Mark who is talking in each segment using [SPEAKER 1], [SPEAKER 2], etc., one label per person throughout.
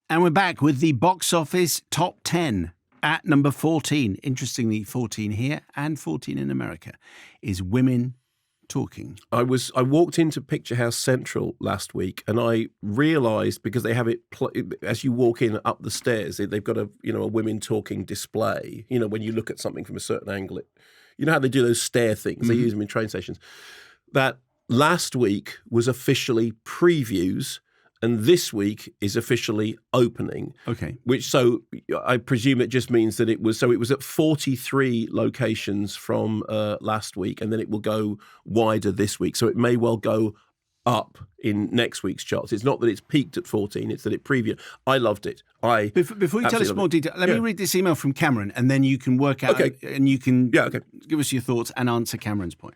[SPEAKER 1] And we're back with the box office top 10. At number 14, interestingly, 14 here and 14 in America, is Women Talking.
[SPEAKER 2] I walked into Picture House Central last week, and I realised, because they have it as you walk in up the stairs, they've got a women talking display. When you look at something from a certain angle, how they do those stair things. They use them in train stations. That last week was officially previews. And this week is officially opening.
[SPEAKER 1] Okay.
[SPEAKER 2] So I presume it just means that it was at 43 locations from last week, and then it will go wider this week. So it may well go up in next week's charts. It's not that it's peaked at 14, it's that it previewed. I loved it.
[SPEAKER 1] Before you tell us more detail, let me read this email from Cameron, and then you can work out and you can give us your thoughts and answer Cameron's point.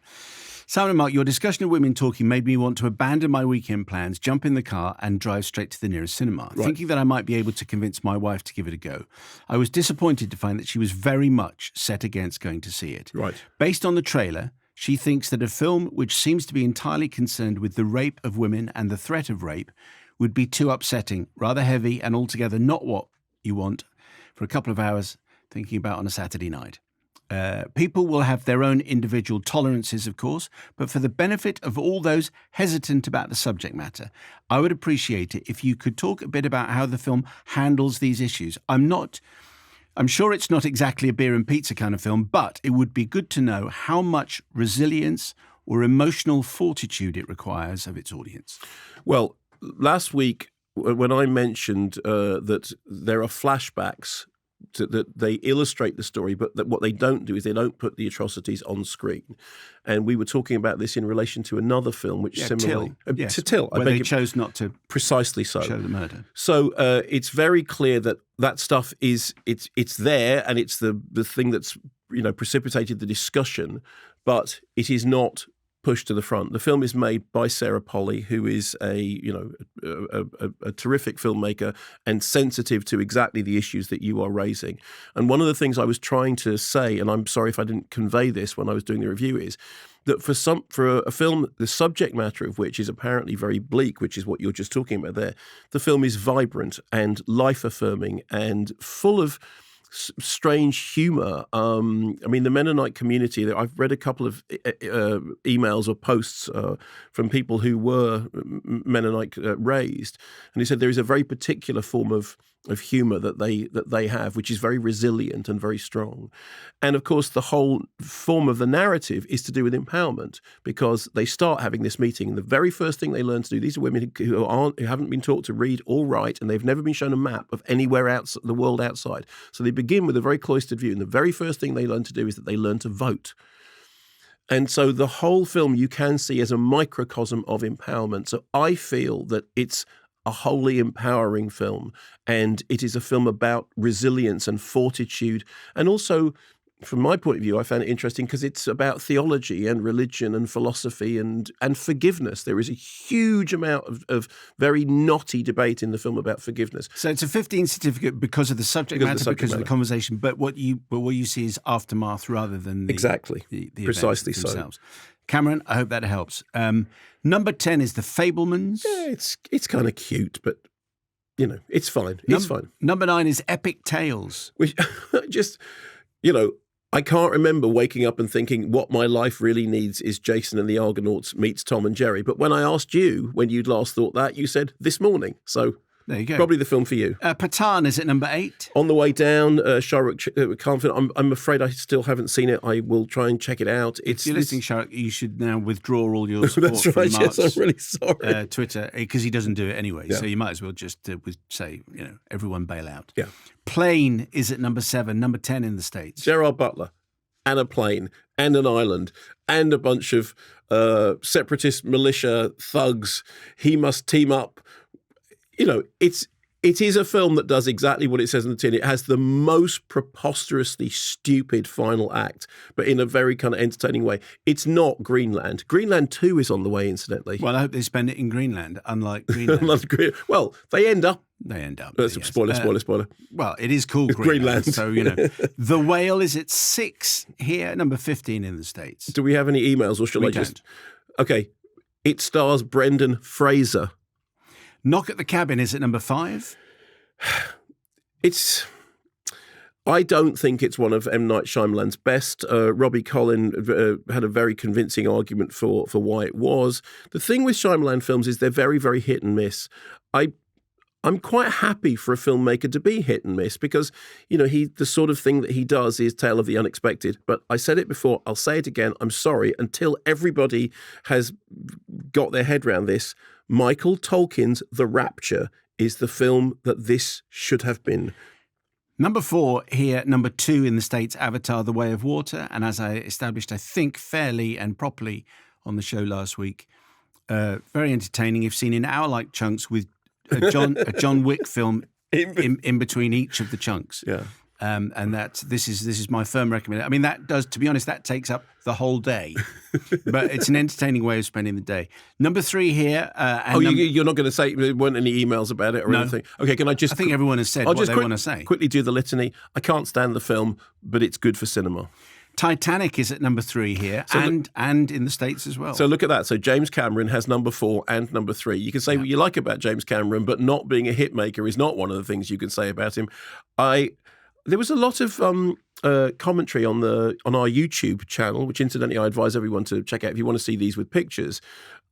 [SPEAKER 1] Simon and Mark, your discussion of Women Talking made me want to abandon my weekend plans, jump in the car and drive straight to the nearest cinema, thinking that I might be able to convince my wife to give it a go. I was disappointed to find that she was very much set against going to see it.
[SPEAKER 2] Right.
[SPEAKER 1] Based on the trailer, she thinks that a film which seems to be entirely concerned with the rape of women and the threat of rape would be too upsetting, rather heavy, and altogether not what you want for a couple of hours thinking about on a Saturday night. People will have their own individual tolerances, of course, but for the benefit of all those hesitant about the subject matter, I would appreciate it if you could talk a bit about how the film handles these issues. I'm sure it's not exactly a beer and pizza kind of film, but it would be good to know how much resilience or emotional fortitude it requires of its audience.
[SPEAKER 2] Well, last week, when I mentioned that there are flashbacks that they illustrate the story, but that what they don't do is they don't put the atrocities on screen. And we were talking about this in relation to another film, which similarly...
[SPEAKER 1] Till, where they chose not to
[SPEAKER 2] precisely so
[SPEAKER 1] show the murder.
[SPEAKER 2] So it's very clear that stuff is it's there, and it's the thing that's precipitated the discussion, but it is not pushed to the front. The film is made by Sarah Polley, who is a terrific filmmaker and sensitive to exactly the issues that you are raising. And one of the things I was trying to say, and I'm sorry if I didn't convey this when I was doing the review, is that for a film, the subject matter of which is apparently very bleak, which is what you're just talking about there, the film is vibrant and life-affirming and full of strange humour. I mean, the Mennonite community, I've read a couple of emails or posts from people who were Mennonite raised, and he said there is a very particular form of humour that they have, which is very resilient and very strong. And of course, the whole form of the narrative is to do with empowerment, because they start having this meeting, and the very first thing they learn to do, these are women who haven't been taught to read or write, and they've never been shown a map of anywhere else, the world outside. So they begin with a very cloistered view, and the very first thing they learn to do is that they learn to vote. And so the whole film you can see as a microcosm of empowerment. So I feel that it's a wholly empowering film, and it is a film about resilience and fortitude. And also, from my point of view, I found it interesting because it's about theology and religion and philosophy and forgiveness. There is a huge amount of very knotty debate in the film about forgiveness.
[SPEAKER 1] So it's a 15 certificate because of the subject matter, because of the conversation, but what you see is aftermath rather than the
[SPEAKER 2] exactly
[SPEAKER 1] the
[SPEAKER 2] precisely
[SPEAKER 1] themselves. So. Cameron, I hope that helps. Number 10 is The Fabelmans.
[SPEAKER 2] Yeah, it's kind of cute, but it's fine. It's fine.
[SPEAKER 1] Number 9 is Epic Tales.
[SPEAKER 2] Which just, I can't remember waking up and thinking what my life really needs is Jason and the Argonauts meets Tom and Jerry. But when I asked you when you'd last thought that, you said this morning. So
[SPEAKER 1] there you go.
[SPEAKER 2] Probably the film for you.
[SPEAKER 1] Patan is at number 8.
[SPEAKER 2] On the way down, Shah Rukh Khan. I'm afraid I still haven't seen it. I will try and check it out.
[SPEAKER 1] If you're listening, Shah Rukh, you should now withdraw all your support
[SPEAKER 2] That's right,
[SPEAKER 1] from Mark's,
[SPEAKER 2] yes, I'm really sorry.
[SPEAKER 1] Twitter, because he doesn't do it anyway.
[SPEAKER 2] Yeah.
[SPEAKER 1] So you might as well just say, everyone bail out.
[SPEAKER 2] Yeah.
[SPEAKER 1] Plane is at number 7, number 10 in the States.
[SPEAKER 2] Gerard Butler and a plane and an island and a bunch of separatist militia thugs. He must team up. It is a film that does exactly what it says in the tin. It has the most preposterously stupid final act, but in a very kind of entertaining way. It's not Greenland. Greenland 2 is on the way, incidentally.
[SPEAKER 1] Well, I hope they spend it in Greenland, unlike Greenland.
[SPEAKER 2] Well, they end up.
[SPEAKER 1] Yes.
[SPEAKER 2] Spoiler.
[SPEAKER 1] Well, it is called Greenland. So, The Whale is at 6 here, number 15 in the States.
[SPEAKER 2] Do we have any emails, or shall I just... Okay. It stars Brendan Fraser.
[SPEAKER 1] Knock at the Cabin is at number 5.
[SPEAKER 2] I don't think it's one of M. Night Shyamalan's best. Robbie Collin had a very convincing argument for why it was. The thing with Shyamalan films is they're very, very hit and miss. I'm quite happy for a filmmaker to be hit and miss because, the sort of thing that he does is tale of the unexpected. But I said it before, I'll say it again, I'm sorry, until everybody has got their head around this, Michael Tolkien's The Rapture is the film that this should have been.
[SPEAKER 1] Number 4 here, number 2 in the States, Avatar, The Way of Water. And as I established, I think, fairly and properly on the show last week, very entertaining if seen in hour-like chunks with a John Wick film in between each of the chunks.
[SPEAKER 2] Yeah.
[SPEAKER 1] And this is my firm recommendation. I mean, that does, to be honest, that takes up the whole day, but it's an entertaining way of spending the day. Number 3 here.
[SPEAKER 2] You're not going to say there weren't any emails about it or anything? Okay, can I just?
[SPEAKER 1] I think everyone has said what they want to say.
[SPEAKER 2] Quickly do the litany. I can't stand the film, but it's good for cinema.
[SPEAKER 1] Titanic is at number 3 here, and in the States as well.
[SPEAKER 2] So look at that. So James Cameron has number 4 and number 3. You can say what you like about James Cameron, but not being a hit maker is not one of the things you can say about him. There was a lot of commentary on our YouTube channel, which incidentally I advise everyone to check out if you want to see these with pictures,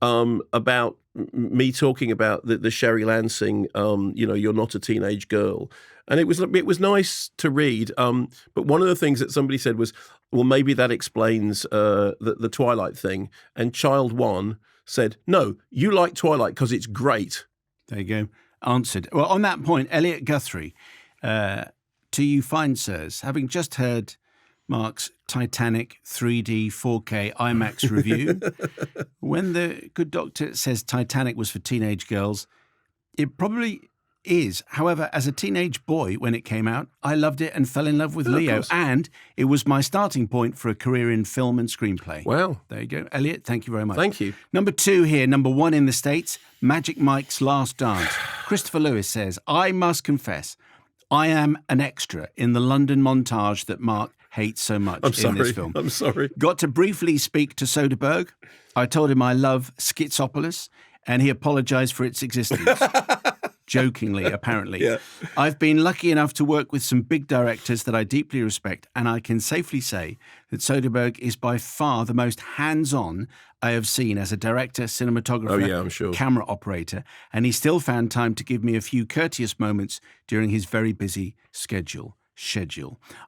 [SPEAKER 2] about me talking about the Sherry Lansing, you're not a teenage girl. And it was nice to read. But one of the things that somebody said was, well, maybe that explains the Twilight thing. And Child One said, no, you like Twilight because it's great.
[SPEAKER 1] There you go. Answered. Well, on that point, Elliot Guthrie, to you fine sirs, having just heard Mark's Titanic 3D 4K IMAX review, when the good doctor says Titanic was for teenage girls, it probably is. However, as a teenage boy when it came out, I loved it and fell in love with Leo, and it was my starting point for a career in film and screenplay.
[SPEAKER 2] Wow.
[SPEAKER 1] There you go. Elliot, thank you very much.
[SPEAKER 2] Thank you.
[SPEAKER 1] Number 2 here, number 1 in the States, Magic Mike's Last Dance. Christopher Lewis says, I must confess, I am an extra in the London montage that Mark hates so much in this film.
[SPEAKER 2] I'm sorry.
[SPEAKER 1] Got to briefly speak to Soderbergh. I told him I love Schizopolis, and he apologised for its existence. Jokingly, apparently.
[SPEAKER 2] Yeah.
[SPEAKER 1] I've been lucky enough to work with some big directors that I deeply respect, and I can safely say that Soderbergh is by far the most hands-on I have seen as a director, cinematographer,
[SPEAKER 2] I'm sure.
[SPEAKER 1] camera operator, and he still found time to give me a few courteous moments during his very busy schedule.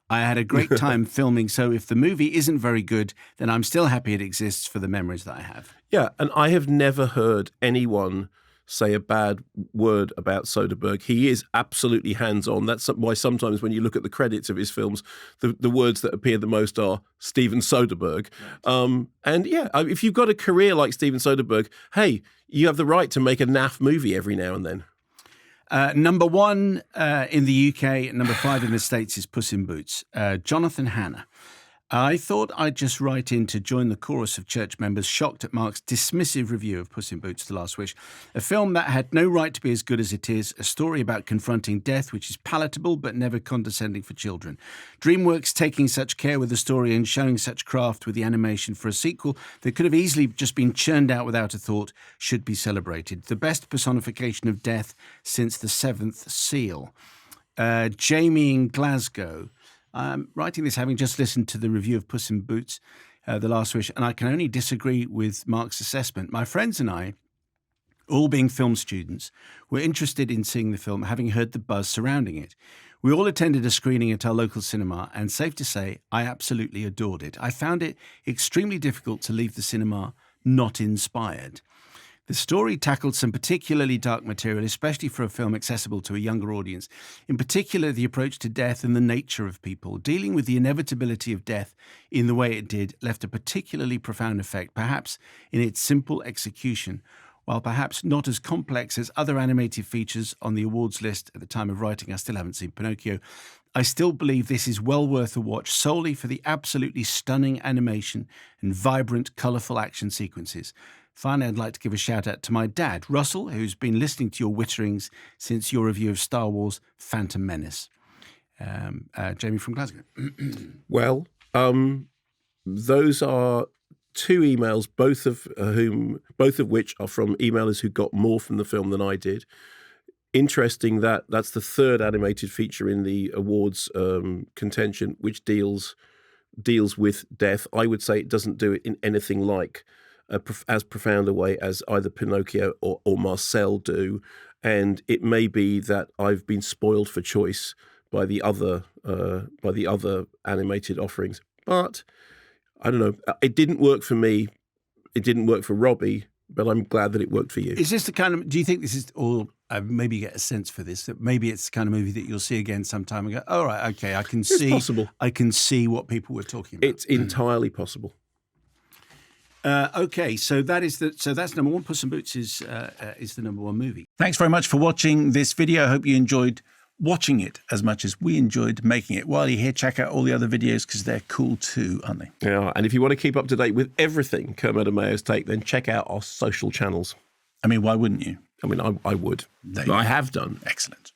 [SPEAKER 1] I had a great time filming, so if the movie isn't very good, then I'm still happy it exists for the memories that I have.
[SPEAKER 2] Yeah, and I have never heard anyone say a bad word about Soderbergh. He is absolutely hands-on. That's why sometimes when you look at the credits of his films, the words that appear the most are Steven Soderbergh. Right. If you've got a career like Steven Soderbergh, hey, you have the right to make a naff movie every now and then.
[SPEAKER 1] Number 1 in the UK, number 5 in the States is Puss in Boots. Jonathan Hanna. I thought I'd just write in to join the chorus of church members shocked at Mark's dismissive review of Puss in Boots: The Last Wish, a film that had no right to be as good as it is, a story about confronting death which is palatable but never condescending for children. DreamWorks taking such care with the story and showing such craft with the animation for a sequel that could have easily just been churned out without a thought should be celebrated. The best personification of death since The Seventh Seal. Jamie in Glasgow. I'm writing this having just listened to the review of Puss in Boots, The Last Wish, and I can only disagree with Mark's assessment. My friends and I, all being film students, were interested in seeing the film, having heard the buzz surrounding it. We all attended a screening at our local cinema, and safe to say, I absolutely adored it. I found it extremely difficult to leave the cinema not inspired. The story tackled some particularly dark material, especially for a film accessible to a younger audience. In particular, the approach to death and the nature of people. Dealing with the inevitability of death in the way it did left a particularly profound effect, perhaps in its simple execution, while perhaps not as complex as other animated features on the awards list at the time of writing. I still haven't seen Pinocchio. I still believe this is well worth a watch solely for the absolutely stunning animation and vibrant, colourful action sequences. Finally, I'd like to give a shout out to my dad, Russell, who's been listening to your witterings since your review of Star Wars Phantom Menace. Jamie from Glasgow.
[SPEAKER 2] Well, those are 2 emails, both of which are from emailers who got more from the film than I did. interesting that that's the third animated feature in the awards contention, which deals with death. I would say it doesn't do it in anything like as profound a way as either Pinocchio or Marcel do. And it may be that I've been spoiled for choice by the other animated offerings. But I don't know. It didn't work for me. It didn't work for Robbie. But I'm glad that it worked for you.
[SPEAKER 1] Is this the kind of? Do you think this is, or maybe you get a sense for this, that maybe it's the kind of movie that you'll see again sometime and go, "All right, okay, I can see."
[SPEAKER 2] Possible.
[SPEAKER 1] I can see what people were talking about.
[SPEAKER 2] It's entirely possible.
[SPEAKER 1] Okay, so that's number one. Puss in Boots is the number one movie. Thanks very much for watching this video. I hope you enjoyed watching it as much as we enjoyed making it. While you're here, check out all the other videos because they're cool too, aren't they?
[SPEAKER 2] Yeah, and if you want to keep up to date with everything Kermode and Mayo's Take, then check out our social channels.
[SPEAKER 1] I mean, why wouldn't you?
[SPEAKER 2] I mean, I would. I have done.
[SPEAKER 1] Excellent.